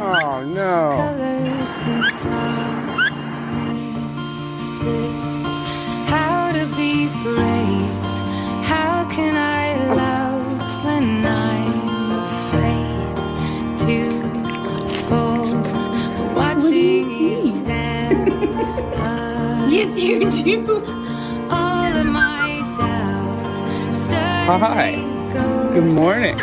Oh no. Colors and promises. How to be brave? How can I love when I'm afraid to fall? Watching you stand. Yes, you do. All of my doubt. Hi. Good morning.